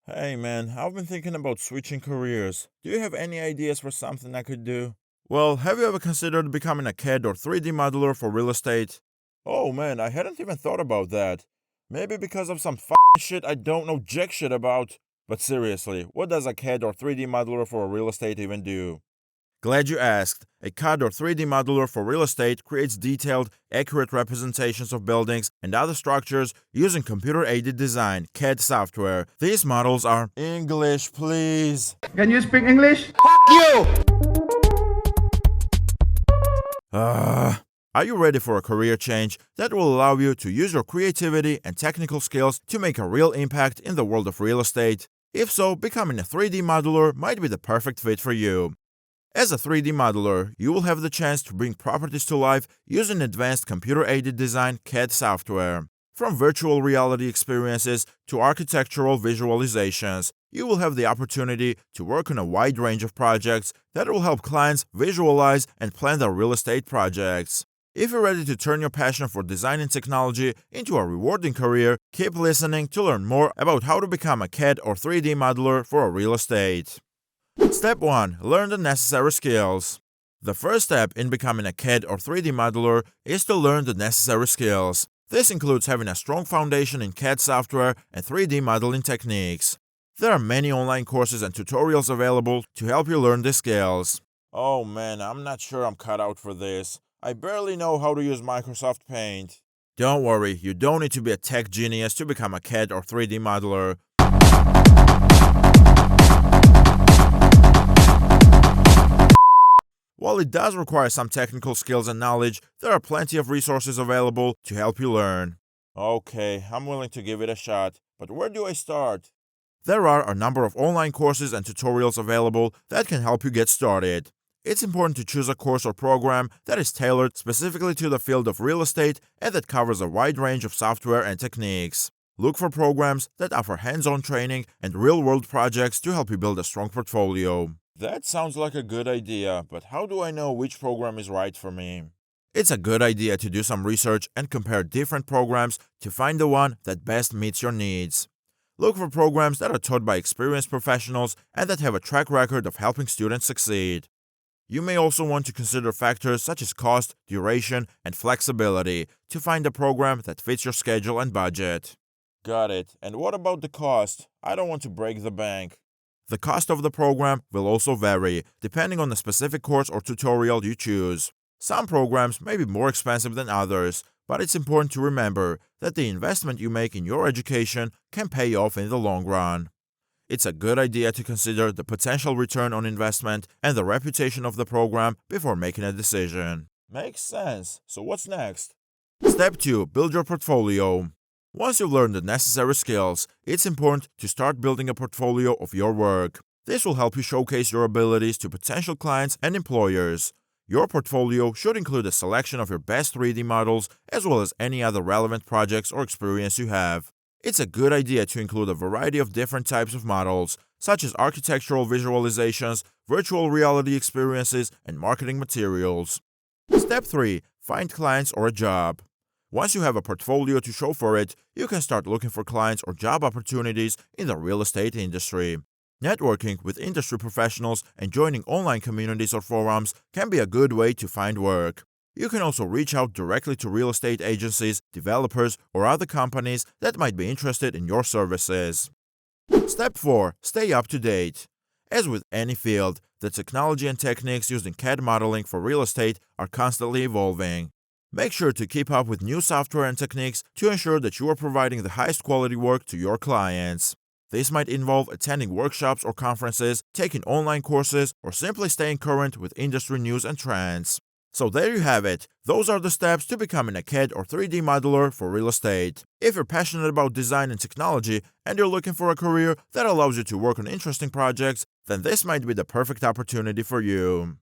Hey man, I've been thinking about switching careers. Do you have any ideas for something I could do? Well, have you ever considered becoming a CAD or 3D modeler for real estate? Oh man, I hadn't even thought about that. Maybe because of some shit I don't know jack shit about. But seriously, what does a CAD or 3D modeler for real estate even do? Glad you asked. A CAD or 3D modeler for real estate creates detailed, accurate representations of buildings and other structures using computer-aided design, CAD software. These models are English, please. Can you speak English? Are you ready for a career change that will allow you to use your creativity and technical skills to make a real impact in the world of real estate? If so, becoming a 3D modeler might be the perfect fit for you. As a 3D modeler, you will have the chance to bring properties to life using advanced computer-aided design CAD software. From virtual reality experiences to architectural visualizations, you will have the opportunity to work on a wide range of projects that will help clients visualize and plan their real estate projects. If you're ready to turn your passion for design and technology into a rewarding career, keep listening to learn more about how to become a CAD or 3D modeler for real estate. Step 1. Learn the necessary skills. The first step in becoming a CAD or 3D modeler is to learn the necessary skills. This includes having a strong foundation in CAD software and 3D modeling techniques. There are many online courses and tutorials available to help you learn these skills. Oh man, I'm not sure I'm cut out for this. I barely know how to use Microsoft Paint. Don't worry, you don't need to be a tech genius to become a CAD or 3D modeler. While it does require some technical skills and knowledge, there are plenty of resources available to help you learn. Okay, I'm willing to give it a shot, but where do I start? There are a number of online courses and tutorials available that can help you get started. It's important to choose a course or program that is tailored specifically to the field of real estate and that covers a wide range of software and techniques. Look for programs that offer hands-on training and real-world projects to help you build a strong portfolio. That sounds like a good idea, but how do I know which program is right for me? It's a good idea to do some research and compare different programs to find the one that best meets your needs. Look for programs that are taught by experienced professionals and that have a track record of helping students succeed. You may also want to consider factors such as cost, duration, and flexibility to find a program that fits your schedule and budget. Got it. And what about the cost? I don't want to break the bank. The cost of the program will also vary, depending on the specific course or tutorial you choose. Some programs may be more expensive than others, but it's important to remember that the investment you make in your education can pay off in the long run. It's a good idea to consider the potential return on investment and the reputation of the program before making a decision. Makes sense. So what's next? Step 2. Build your portfolio. Once you've learned the necessary skills, it's important to start building a portfolio of your work. This will help you showcase your abilities to potential clients and employers. Your portfolio should include a selection of your best 3D models as well as any other relevant projects or experience you have. It's a good idea to include a variety of different types of models, such as architectural visualizations, virtual reality experiences, and marketing materials. Step 3. Find clients or a job. Once you have a portfolio to show for it, you can start looking for clients or job opportunities in the real estate industry. Networking with industry professionals and joining online communities or forums can be a good way to find work. You can also reach out directly to real estate agencies, developers, or other companies that might be interested in your services. Step 4. Stay up to date. As with any field, the technology and techniques used in CAD modeling for real estate are constantly evolving. Make sure to keep up with new software and techniques to ensure that you are providing the highest quality work to your clients. This might involve attending workshops or conferences, taking online courses, or simply staying current with industry news and trends. So there you have it. Those are the steps to becoming a CAD or 3D modeler for real estate. If you're passionate about design and technology and you're looking for a career that allows you to work on interesting projects, then this might be the perfect opportunity for you.